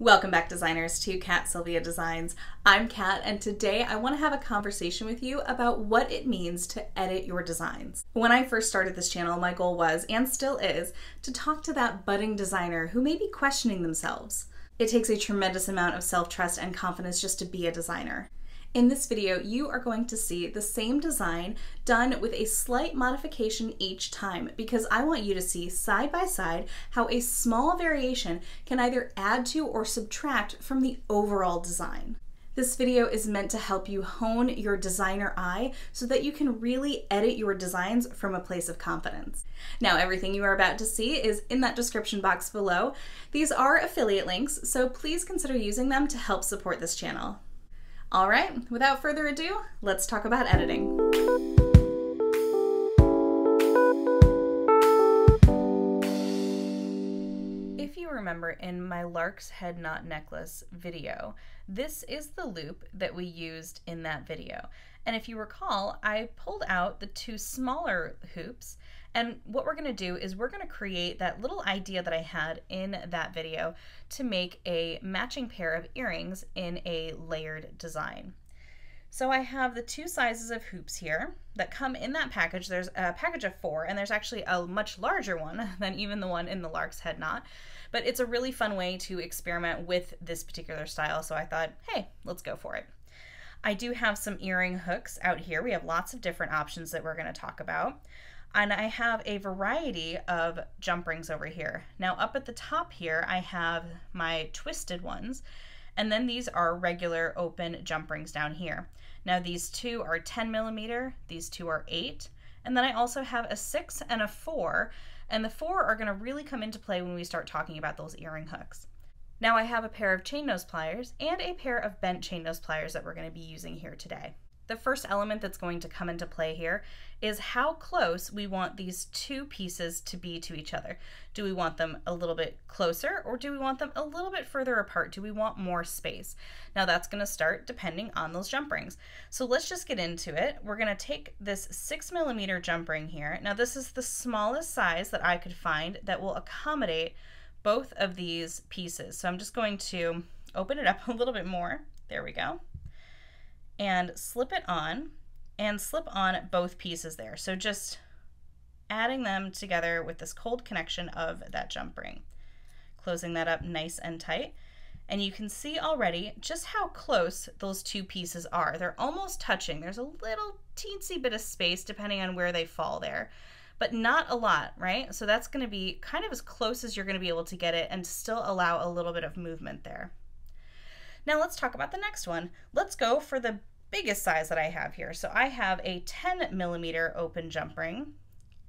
Welcome back, designers, to Kat Silvia Designs. I'm Kat, and today I want to have a conversation with you about what it means to edit your designs. When I first started this channel, my goal was, and still is, to talk to that budding designer who may be questioning themselves. It takes a tremendous amount of self-trust and confidence just to be a designer. In this video, you are going to see the same design done with a slight modification each time, because I want you to see side by side how a small variation can either add to or subtract from the overall design. This video is meant to help you hone your designer eye so that you can really edit your designs from a place of confidence. Now, everything you are about to see is in that description box below. These are affiliate links, so please consider using them to help support this channel. All right, without further ado, let's talk about editing. If you remember in my Lark's Head Knot Necklace video, this is the loop that we used in that video. And if you recall, I pulled out the two smaller hoops, and what we're gonna do is we're gonna create that little idea that I had in that video to make a matching pair of earrings in a layered design. So I have the two sizes of hoops here that come in that package. There's a package of 4, and there's actually a much larger one than even the one in the Lark's Head Knot. But it's a really fun way to experiment with this particular style, so I thought, hey, let's go for it. I do have some earring hooks out here. We have lots of different options that we're gonna talk about. And I have a variety of jump rings over here. Now up at the top here, I have my twisted ones, and then these are regular open jump rings down here. Now these two are 10 millimeter, these two are 8, and then I also have a 6 and a 4, and the 4 are gonna really come into play when we start talking about those earring hooks. Now I have a pair of chain nose pliers and a pair of bent chain nose pliers that we're gonna be using here today. The first element that's going to come into play here is how close we want these two pieces to be to each other. Do we want them a little bit closer, or do we want them a little bit further apart? Do we want more space? Now that's going to start depending on those jump rings. So let's just get into it. We're going to take this 6 millimeter jump ring here. Now this is the smallest size that I could find that will accommodate both of these pieces. So I'm just going to open it up a little bit more. There we go. And slip it on, and slip on both pieces there. So just adding them together with this cold connection of that jump ring. Closing that up nice and tight. And you can see already just how close those two pieces are. They're almost touching. There's a little teensy bit of space depending on where they fall there, but not a lot, right? So that's gonna be kind of as close as you're gonna be able to get it and still allow a little bit of movement there. Now let's talk about the next one. Let's go for the biggest size that I have here. So I have a 10 millimeter open jump ring,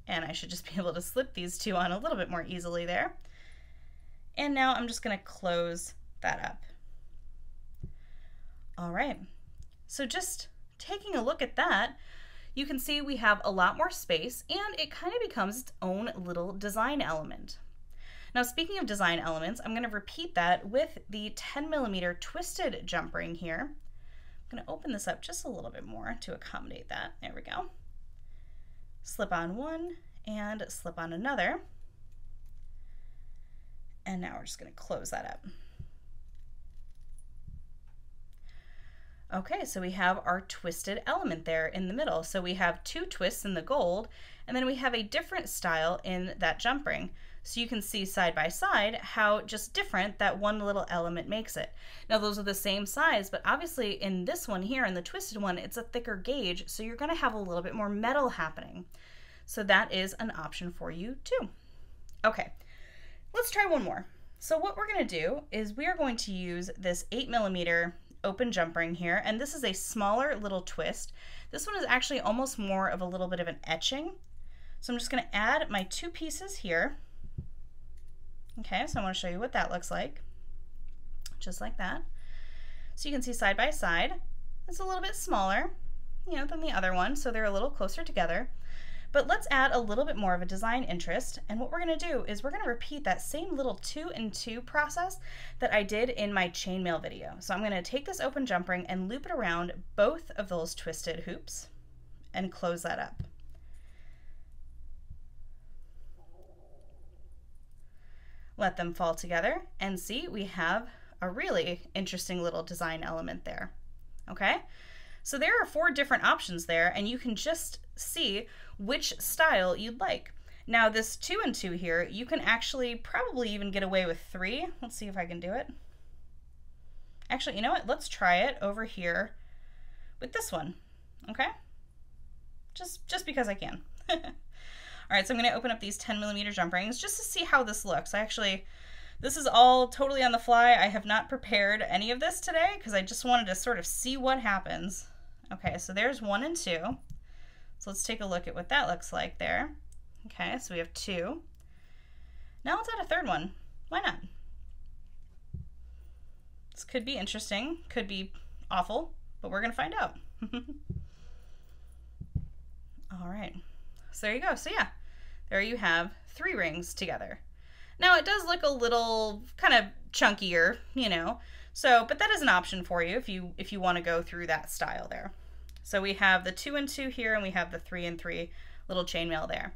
and I should just be able to slip these two on a little bit more easily there. And now I'm just gonna close that up. All right, so just taking a look at that, you can see we have a lot more space, and it kind of becomes its own little design element. Now, speaking of design elements, I'm going to repeat that with the 10 millimeter twisted jump ring here. I'm going to open this up just a little bit more to accommodate that. There we go. Slip on one and slip on another. And now we're just going to close that up. Okay, so we have our twisted element there in the middle. So we have two twists in the gold, and then we have a different style in that jump ring. So you can see side by side how just different that one little element makes it. Now those are the same size, but obviously in this one here, in the twisted one, it's a thicker gauge, so you're gonna have a little bit more metal happening. So that is an option for you too. Okay, let's try one more. So what we're gonna do is we are going to use this 8 millimeter open jump ring here, and this is a smaller little twist. This one is actually almost more of a little bit of an etching. So I'm just gonna add my two pieces here. Okay, so I want to show you what that looks like. Just like that. So you can see side by side, it's a little bit smaller, than the other one, so they're a little closer together. But let's add a little bit more of a design interest, and what we're going to do is we're going to repeat that same little 2 and 2 process that I did in my chainmail video. So I'm going to take this open jump ring and loop it around both of those twisted hoops and close that up. Let them fall together, and see, we have a really interesting little design element there. Okay, so there are 4 different options there, and you can just see which style you'd like. Now this 2 and 2 here, you can actually probably even get away with 3. Let's see if I can do it. Actually, you know what? Let's try it over here with this one. Okay, just because I can. All right, so I'm going to open up these 10mm jump rings just to see how this looks. This is all totally on the fly. I have not prepared any of this today because I just wanted to sort of see what happens. Okay, so there's 1 and 2. So let's take a look at what that looks like there. Okay, so we have 2. Now let's add a 3rd one. Why not? This could be interesting, could be awful, but we're gonna find out. All right, so there you go. So yeah, there you have 3 rings together. Now it does look a little kind of chunkier, you know, so, but that is an option for you if you want to go through that style there. So we have the 2 and 2 here, and we have the 3 and 3 little chainmail there.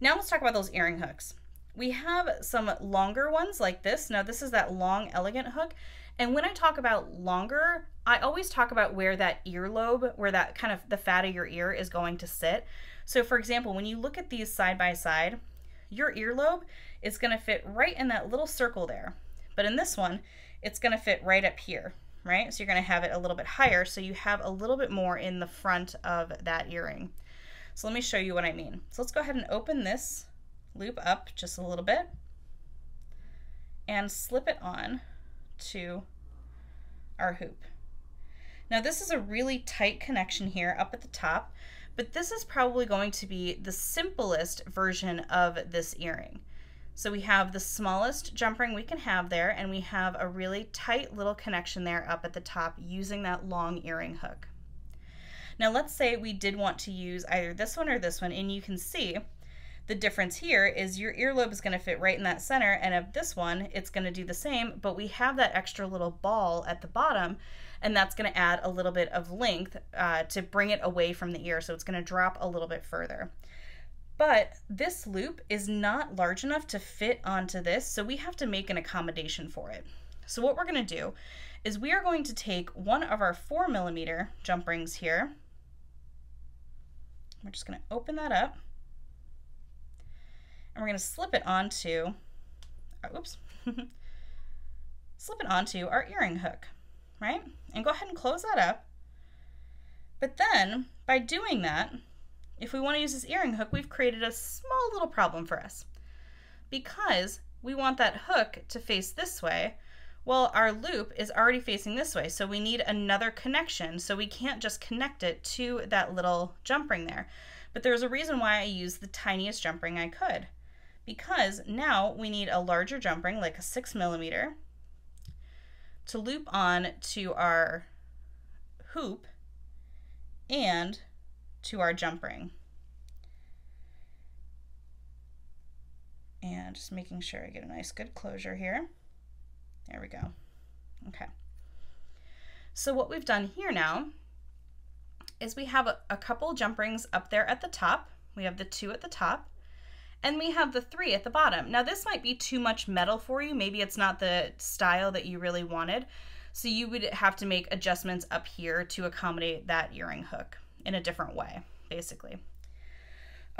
Now let's talk about those earring hooks. We have some longer ones like this. Now this is that long, elegant hook. And when I talk about longer, I always talk about where that earlobe, where that kind of the fat of your ear is going to sit. So for example, when you look at these side by side, your earlobe is going to fit right in that little circle there. But in this one, it's going to fit right up here, right? So you're going to have it a little bit higher, so you have a little bit more in the front of that earring. So let me show you what I mean. So let's go ahead and open this loop up just a little bit and slip it on to our hoop. Now this is a really tight connection here up at the top, but this is probably going to be the simplest version of this earring. So we have the smallest jump ring we can have there, and we have a really tight little connection there up at the top using that long earring hook. Now let's say we did want to use either this one or this one, and you can see the difference here is your earlobe is going to fit right in that center, and of this one it's going to do the same, but we have that extra little ball at the bottom, and that's going to add a little bit of length to bring it away from the ear, so it's going to drop a little bit further. But this loop is not large enough to fit onto this, so we have to make an accommodation for it. So what we're going to do is we are going to take one of our 4mm jump rings here. We're just going to open that up, and we're going to slip it onto, slip it onto our earring hook, right? And go ahead and close that up. But then, by doing that, if we want to use this earring hook, we've created a small little problem for us. Because we want that hook to face this way, well, our loop is already facing this way, so we need another connection, so we can't just connect it to that little jump ring there. But there's a reason why I used the tiniest jump ring I could. Because now we need a larger jump ring, like a 6mm, to loop on to our hoop and to our jump ring. And just making sure I get a nice good closure here. There we go. Okay. So what we've done here now is we have a couple jump rings up there at the top. We have the 2 at the top, and we have the 3 at the bottom. Now this might be too much metal for you. Maybe it's not the style that you really wanted. So you would have to make adjustments up here to accommodate that earring hook in a different way, basically.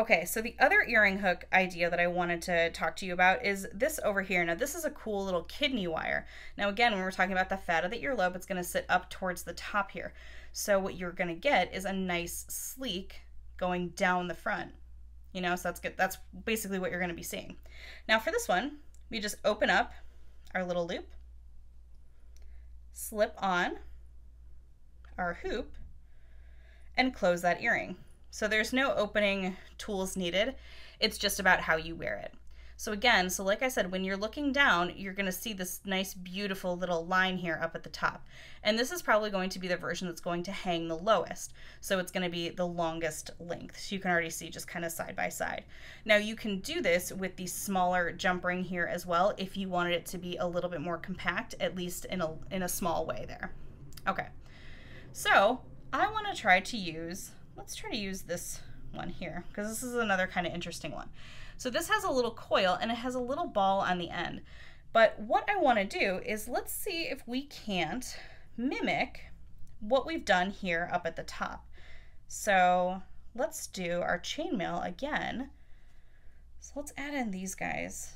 Okay, so the other earring hook idea that I wanted to talk to you about is this over here. Now this is a cool little kidney wire. Now again, when we're talking about the fat of the earlobe, it's going to sit up towards the top here. So what you're going to get is a nice sleek going down the front. You know, so that's good. That's basically what you're going to be seeing. Now for this one, we just open up our little loop, slip on our hoop, and close that earring. So there's no opening tools needed. It's just about how you wear it. So again, so like I said, when you're looking down, you're going to see this nice, beautiful little line here up at the top. And this is probably going to be the version that's going to hang the lowest. So it's going to be the longest length. So you can already see just kind of side by side. Now you can do this with the smaller jump ring here as well if you wanted it to be a little bit more compact, at least in a small way there. Okay, so I want to try to use, let's try to use this one here, because this is another kind of interesting one. So this has a little coil and it has a little ball on the end. But what I want to do is let's see if we can't mimic what we've done here up at the top. So let's do our chainmail again. So let's add in these guys,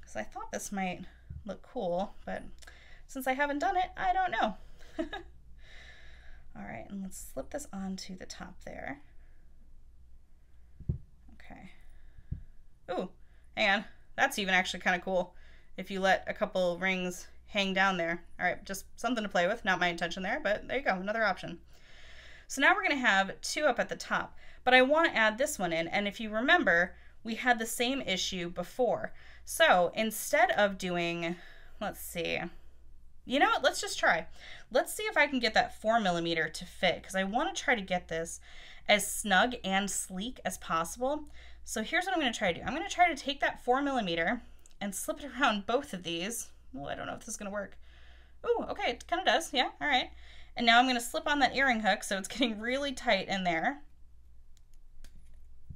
because I thought this might look cool, but since I haven't done it, I don't know. All right, and let's slip this onto the top there. Okay. Ooh, hang on. That's even actually kind of cool if you let a couple rings hang down there. All right, just something to play with. Not my intention there, but there you go, another option. So now we're gonna have 2 up at the top, but I wanna add this one in, and if you remember, we had the same issue before. So instead of doing, let's see, you know what, let's just try. Let's see if I can get that 4mm to fit, because I wanna try to get this as snug and sleek as possible. So here's what I'm gonna try to do. I'm gonna try to take that 4mm and slip it around both of these. Well, I don't know if this is gonna work. Ooh, okay, it kind of does, yeah, all right. And now I'm gonna slip on that earring hook so it's getting really tight in there.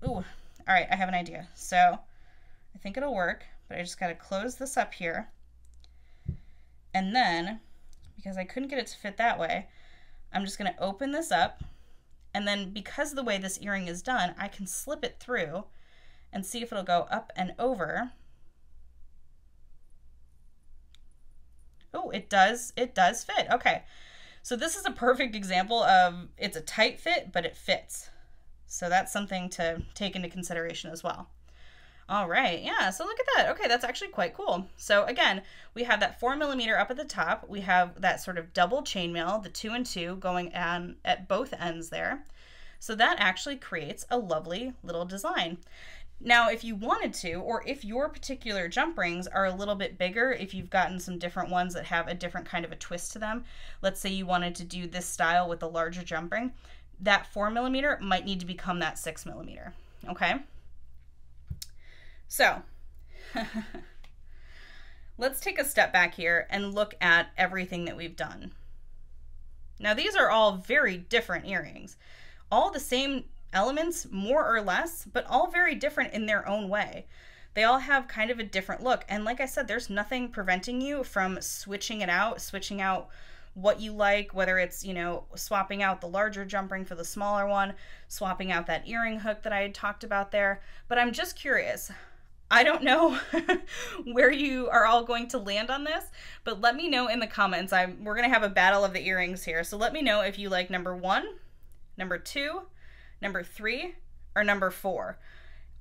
Ooh, all right, I have an idea. So I think it'll work, but I just gotta close this up here. And then, because I couldn't get it to fit that way, I'm just gonna open this up. And then because of the way this earring is done, I can slip it through and see if it'll go up and over. Oh, it does fit. Okay, so this is a perfect example of it's a tight fit, but it fits. So that's something to take into consideration as well. All right, yeah, so look at that. Okay, that's actually quite cool. So again, we have that 4mm up at the top. We have that sort of double chainmail, the 2 and 2 going on at both ends there. So that actually creates a lovely little design. Now, if you wanted to, or if your particular jump rings are a little bit bigger, if you've gotten some different ones that have a different kind of a twist to them, let's say you wanted to do this style with a larger jump ring, that 4mm might need to become that 6mm, okay? So, let's take a step back here and look at everything that we've done. Now, these are all very different earrings. All the same elements, more or less, but all very different in their own way. They all have kind of a different look. And like I said, there's nothing preventing you from switching it out, switching out what you like, whether it's, you know, swapping out the larger jump ring for the smaller one, swapping out that earring hook that I had talked about there. But I'm just curious. I don't know where you are all going to land on this, but let me know in the comments. We're going to have a battle of the earrings here. So let me know if you like number 1, number 2, number 3, or number 4.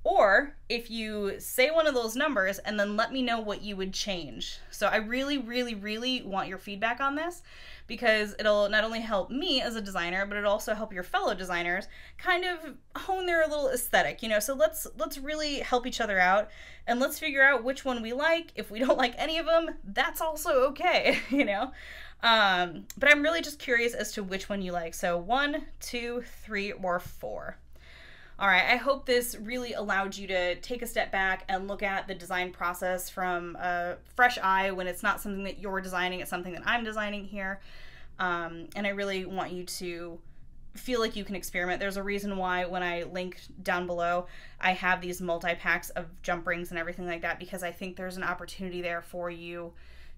Or if you say one of those numbers and then let me know what you would change. So I really, really, really want your feedback on this, because it'll not only help me as a designer, but it'll also help your fellow designers kind of hone their little aesthetic, you know. So let's really help each other out, and let's figure out which one we like. If we don't like any of them, that's also okay, you know. But I'm really just curious as to which one you like. So 1, 2, 3, or 4. All right, I hope this really allowed you to take a step back and look at the design process from a fresh eye when it's not something that you're designing, it's something that I'm designing here. And I really want you to feel like you can experiment. There's a reason why when I link down below, I have these multi-packs of jump rings and everything like that, because I think there's an opportunity there for you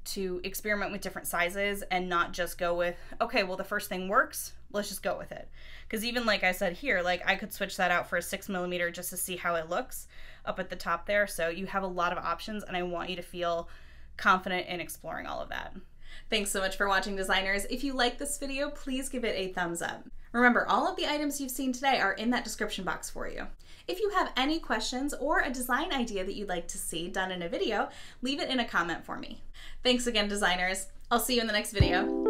to experiment with different sizes and not just go with, okay, well, the first thing works, let's just go with it. Because even like I said here, like I could switch that out for a 6mm just to see how it looks up at the top there. So you have a lot of options, and I want you to feel confident in exploring all of that. Thanks so much for watching, designers. If you like this video, please give it a thumbs up. Remember, all of the items you've seen today are in that description box for you. If you have any questions or a design idea that you'd like to see done in a video, leave it in a comment for me. Thanks again, designers. I'll see you in the next video.